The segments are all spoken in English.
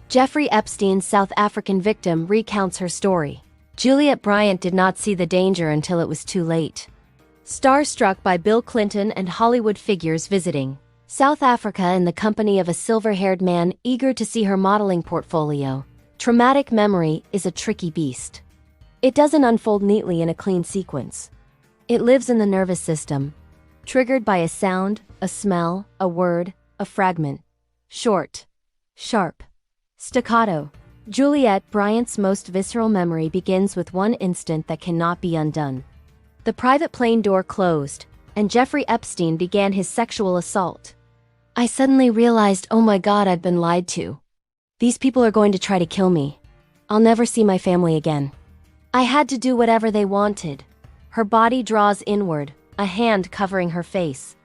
Jeffrey Epstein's South African victim recounts her story. Juliette Bryant did not see the danger until it was too late. Starstruck by Bill Clinton and Hollywood figures visiting South Africa in the company of a silver-haired man eager to see her modeling portfolio, traumatic memory is a tricky beast. It doesn't unfold neatly in a clean sequence. It lives in the nervous system, triggered by a sound, a smell, a word, a fragment. Short, sharp, staccato. Juliette Bryant's most visceral memory begins with one instant that cannot be undone. The private plane door closed, and Jeffrey Epstein began his sexual assault. I suddenly realized, oh my God, I'd been lied to. These people are going to try to kill me. I'll never see my family again. I had to do whatever they wanted. Her body draws inward, a hand covering her face.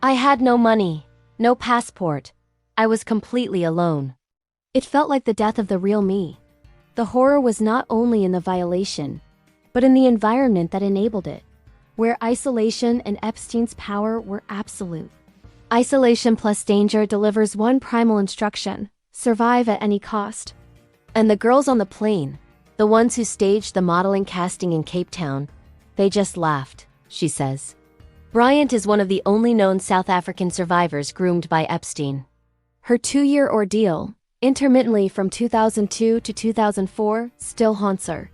I had no money, no passport. I was completely alone. It felt like the death of the real me. The horror was not only in the violation, but in the environment that enabled it, where isolation and Epstein's power were absolute. Isolation plus danger delivers one primal instruction: survive at any cost. And the girls on the plane, the ones who staged the modeling casting in Cape Town, they just laughed, she says. Bryant is one of the only known South African survivors groomed by Epstein. Her 2-year ordeal, intermittently from 2002 to 2004, still haunts her.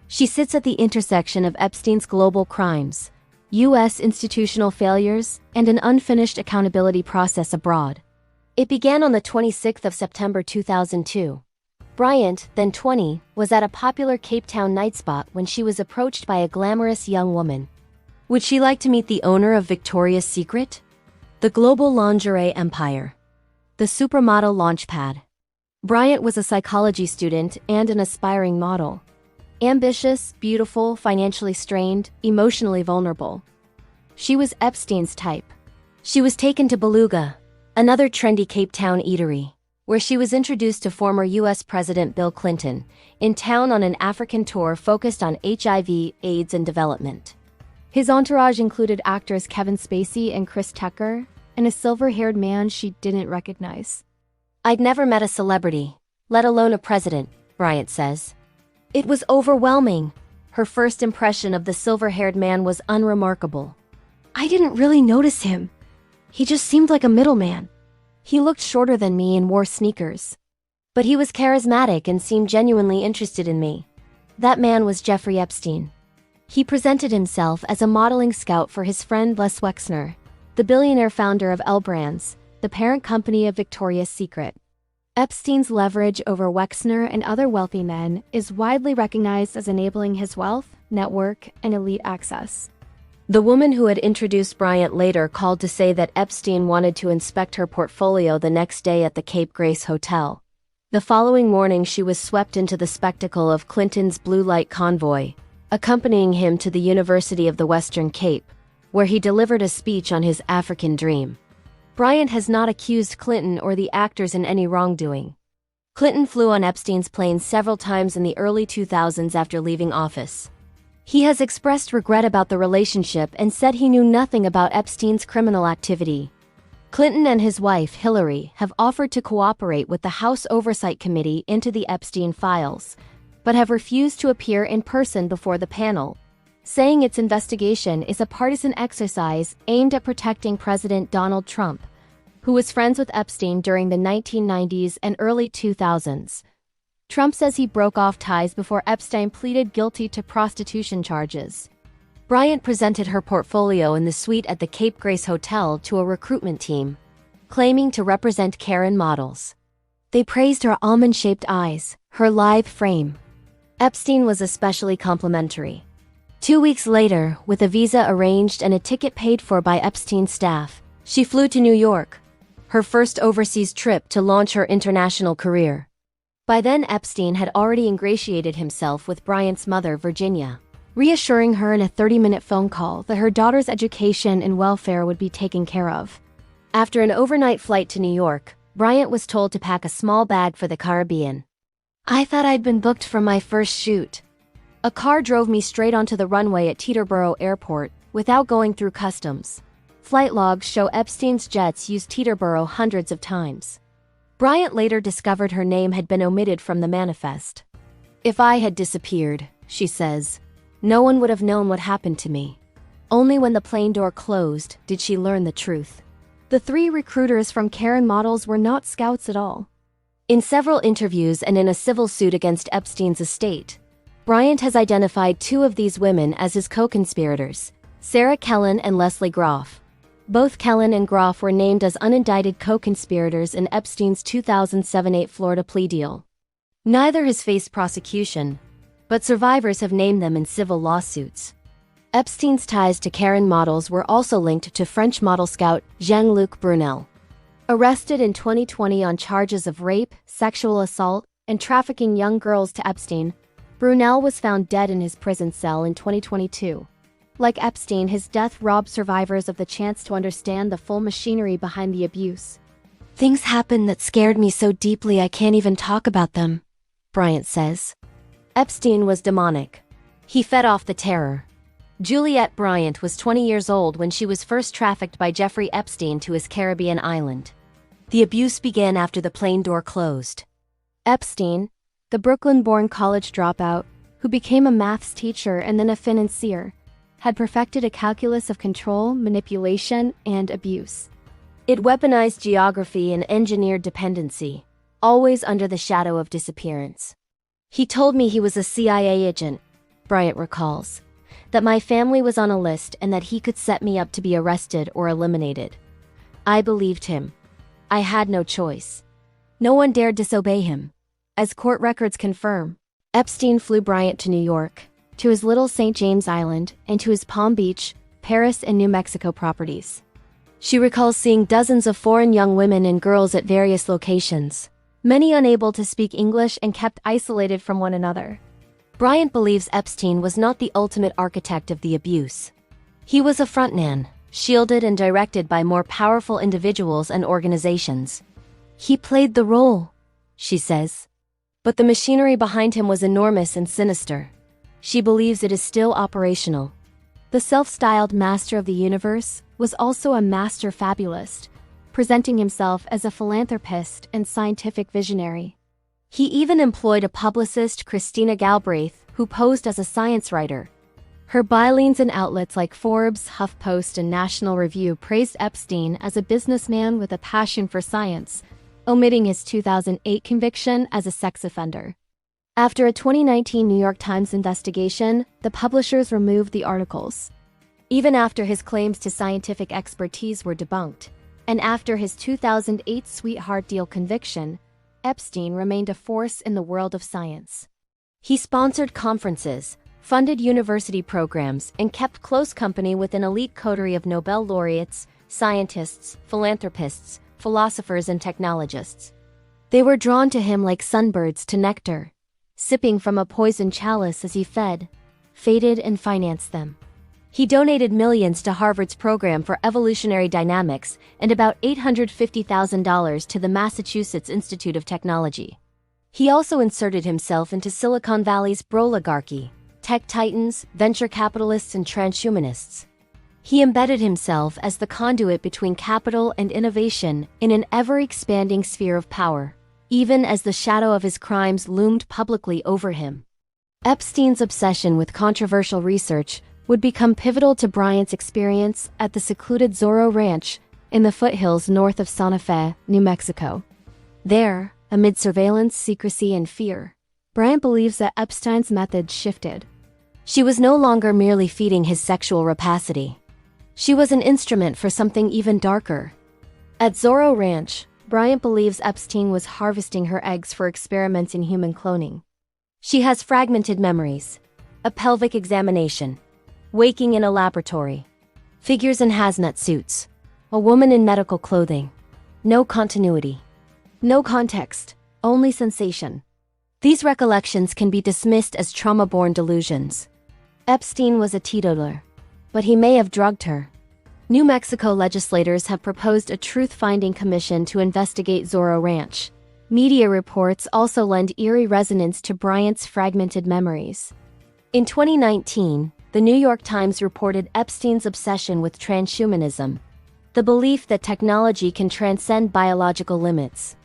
She sits at the intersection of Epstein's global crimes, U.S. institutional failures, and an unfinished accountability process abroad. It began on the 26th of September 2002. Bryant, then 20, was at a popular Cape Town night spot when she was approached by a glamorous young woman. Would she like to meet the owner of Victoria's Secret? The global lingerie empire. The supermodel launchpad. Bryant was a psychology student and an aspiring model. Ambitious, beautiful, financially strained, emotionally vulnerable. She was Epstein's type. She was taken to Beluga, another trendy Cape Town eatery, where she was introduced to former U.S. President Bill Clinton, in town on an African tour focused on HIV, AIDS, and development. His entourage included actors Kevin Spacey and Chris Tucker, and a silver-haired man she didn't recognize. I'd never met a celebrity, let alone a president, Bryant says. It was overwhelming. Her first impression of the silver-haired man was unremarkable. I didn't really notice him. He just seemed like a middleman. He looked shorter than me and wore sneakers. But he was charismatic and seemed genuinely interested in me. That man was Jeffrey Epstein. He presented himself as a modeling scout for his friend Les Wexner, the billionaire founder of Brands, the parent company of Victoria's Secret. Epstein's leverage over Wexner and other wealthy men is widely recognized as enabling his wealth, network, and elite access. The woman who had introduced Bryant later called to say that Epstein wanted to inspect her portfolio the next day at the Cape Grace Hotel. The following morning she was swept into the spectacle of Clinton's blue light convoy, accompanying him to the University of the Western Cape, where he delivered a speech on his African dream. Bryant has not accused Clinton or the actors in any wrongdoing. Clinton flew on Epstein's plane several times in the early 2000s after leaving office. He has expressed regret about the relationship and said he knew nothing about Epstein's criminal activity. Clinton and his wife, Hillary, have offered to cooperate with the House Oversight Committee into the Epstein files, but have refused to appear in person before the panel, saying its investigation is a partisan exercise aimed at protecting President Donald Trump, who was friends with Epstein during the 1990s and early 2000s. Trump says he broke off ties before Epstein pleaded guilty to prostitution charges. Bryant presented her portfolio in the suite at the Cape Grace Hotel to a recruitment team, claiming to represent Karen models. They praised her almond-shaped eyes, her lithe frame. Epstein was especially complimentary. 2 weeks later, with a visa arranged and a ticket paid for by Epstein's staff, she flew to New York, her first overseas trip to launch her international career. By then Epstein had already ingratiated himself with Bryant's mother, Virginia, reassuring her in a 30-minute phone call that her daughter's education and welfare would be taken care of. After an overnight flight to New York, Bryant was told to pack a small bag for the Caribbean. I thought I'd been booked for my first shoot. A car drove me straight onto the runway at Teterboro Airport, without going through customs. Flight logs show Epstein's jets used Teterboro hundreds of times. Bryant later discovered her name had been omitted from the manifest. "If I had disappeared," she says, "no one would have known what happened to me." Only when the plane door closed did she learn the truth. The 3 recruiters from Karen Models were not scouts at all. In several interviews and in a civil suit against Epstein's estate, Bryant has identified 2 of these women as his co-conspirators, Sarah Kellen and Leslie Groff. Both Kellen and Groff were named as unindicted co-conspirators in Epstein's 2007-8 Florida plea deal. Neither has faced prosecution, but survivors have named them in civil lawsuits. Epstein's ties to Karen Models were also linked to French model scout Jean-Luc Brunel. Arrested in 2020 on charges of rape, sexual assault, and trafficking young girls to Epstein, Brunel was found dead in his prison cell in 2022. Like Epstein, his death robbed survivors of the chance to understand the full machinery behind the abuse. "Things happened that scared me so deeply I can't even talk about them," Bryant says. Epstein was demonic. He fed off the terror. Juliette Bryant was 20 years old when she was first trafficked by Jeffrey Epstein to his Caribbean island. The abuse began after the plane door closed. Epstein, the Brooklyn-born college dropout, who became a maths teacher and then a financier, had perfected a calculus of control, manipulation, and abuse. It weaponized geography and engineered dependency, always under the shadow of disappearance. "He told me he was a CIA agent," Bryant recalls, "that my family was on a list and that he could set me up to be arrested or eliminated. I believed him. I had no choice. No one dared disobey him." As court records confirm, Epstein flew Bryant to New York, to his Little St. James Island, and to his Palm Beach, Paris, and New Mexico properties. She recalls seeing dozens of foreign young women and girls at various locations, many unable to speak English and kept isolated from one another. Bryant believes Epstein was not the ultimate architect of the abuse. He was a frontman, shielded and directed by more powerful individuals and organizations. "He played the role," she says. But the machinery behind him was enormous and sinister. She believes it is still operational. The self-styled master of the universe was also a master fabulist, presenting himself as a philanthropist and scientific visionary. He even employed a publicist, Christina Galbraith, who posed as a science writer. Her bylines in outlets like Forbes, HuffPost, and National Review praised Epstein as a businessman with a passion for science, omitting his 2008 conviction as a sex offender. After a 2019 New York Times investigation, the publishers removed the articles. Even after his claims to scientific expertise were debunked, and after his 2008 sweetheart deal conviction, Epstein remained a force in the world of science. He sponsored conferences, funded university programs, and kept close company with an elite coterie of Nobel laureates, scientists, philanthropists, philosophers, and technologists. They were drawn to him like sunbirds to nectar, sipping from a poisoned chalice as he fed, feted, and financed them. He donated millions to Harvard's program for evolutionary dynamics and about $850,000 to the Massachusetts Institute of Technology. He also inserted himself into Silicon Valley's broligarchy, tech titans, venture capitalists, and transhumanists. He embedded himself as the conduit between capital and innovation in an ever-expanding sphere of power, even as the shadow of his crimes loomed publicly over him. Epstein's obsession with controversial research would become pivotal to Bryant's experience at the secluded Zorro Ranch in the foothills north of Santa Fe, New Mexico. There, amid surveillance, secrecy, and fear, Bryant believes that Epstein's methods shifted. She was no longer merely feeding his sexual rapacity. She was an instrument for something even darker. At Zorro Ranch, Bryant believes Epstein was harvesting her eggs for experiments in human cloning. She has fragmented memories, a pelvic examination, waking in a laboratory, figures in hazmat suits, a woman in medical clothing. No continuity. No context, only sensation. These recollections can be dismissed as trauma-born delusions. Epstein was a teetotaler, but he may have drugged her. New Mexico legislators have proposed a truth-finding commission to investigate Zorro Ranch. Media reports also lend eerie resonance to Bryant's fragmented memories. In 2019, the New York Times reported Epstein's obsession with transhumanism, the belief that technology can transcend biological limits.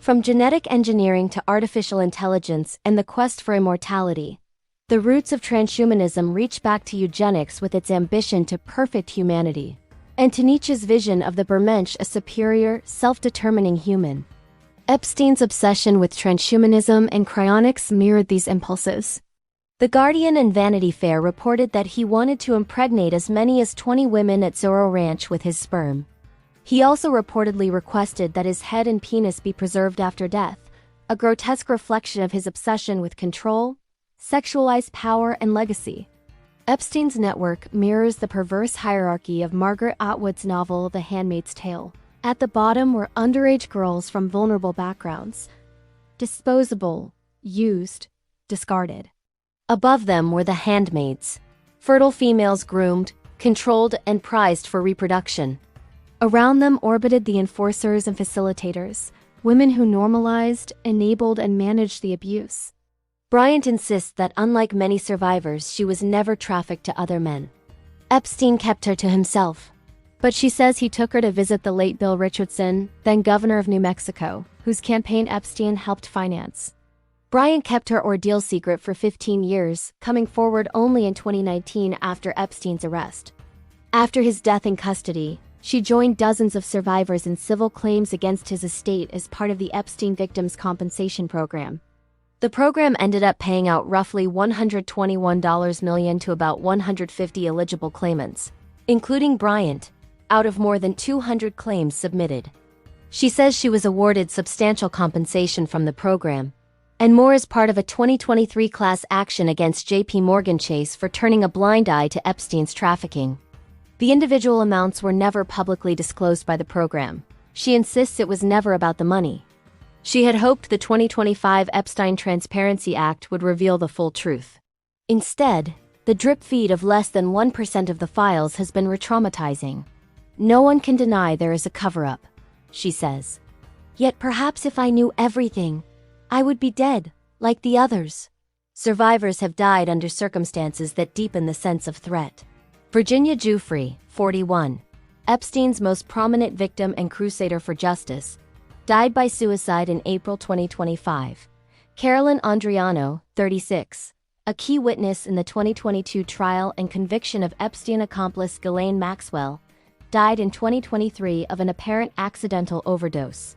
From genetic engineering to artificial intelligence and the quest for immortality, the roots of transhumanism reach back to eugenics with its ambition to perfect humanity, and to Nietzsche's vision of the Bermensch, a superior, self-determining human. Epstein's obsession with transhumanism and cryonics mirrored these impulses. The Guardian and Vanity Fair reported that he wanted to impregnate as many as 20 women at Zorro Ranch with his sperm. He also reportedly requested that his head and penis be preserved after death, a grotesque reflection of his obsession with control, sexualized power, and legacy. Epstein's network mirrors the perverse hierarchy of Margaret Atwood's novel The Handmaid's Tale. At the bottom were underage girls from vulnerable backgrounds, disposable, used, discarded. Above them were the handmaids, fertile females groomed, controlled, and prized for reproduction. Around them orbited the enforcers and facilitators, women who normalized, enabled, and managed the abuse. Bryant insists that unlike many survivors, she was never trafficked to other men. Epstein kept her to himself, but she says he took her to visit the late Bill Richardson, then governor of New Mexico, whose campaign Epstein helped finance. Bryant kept her ordeal secret for 15 years, coming forward only in 2019 after Epstein's arrest. After his death in custody, she joined dozens of survivors in civil claims against his estate as part of the Epstein Victims' Compensation Program. The program ended up paying out roughly $121 million to about 150 eligible claimants, including Bryant, out of more than 200 claims submitted. She says she was awarded substantial compensation from the program, and more as part of a 2023 class action against J.P. Morgan Chase for turning a blind eye to Epstein's trafficking. The individual amounts were never publicly disclosed by the program. She insists it was never about the money. She had hoped the 2025 Epstein Transparency Act would reveal the full truth. Instead, the drip feed of less than 1% of the files has been re-traumatizing. No one can deny there is a cover-up, she says. Yet perhaps if I knew everything, I would be dead, like the others. Survivors have died under circumstances that deepen the sense of threat. Virginia Giuffre, 41, Epstein's most prominent victim and crusader for justice, died by suicide in April 2025. Carolyn Andriano, 36, a key witness in the 2022 trial and conviction of Epstein accomplice Ghislaine Maxwell, died in 2023 of an apparent accidental overdose.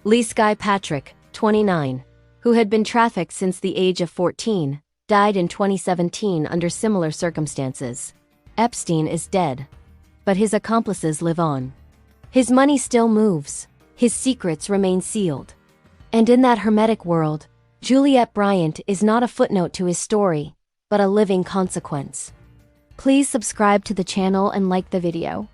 Lee Skye Patrick, 29, who had been trafficked since the age of 14, died in 2017 under similar circumstances. Epstein is dead, but his accomplices live on. His money still moves, his secrets remain sealed. And in that hermetic world, Juliette Bryant is not a footnote to his story, but a living consequence. Please subscribe to the channel and like the video.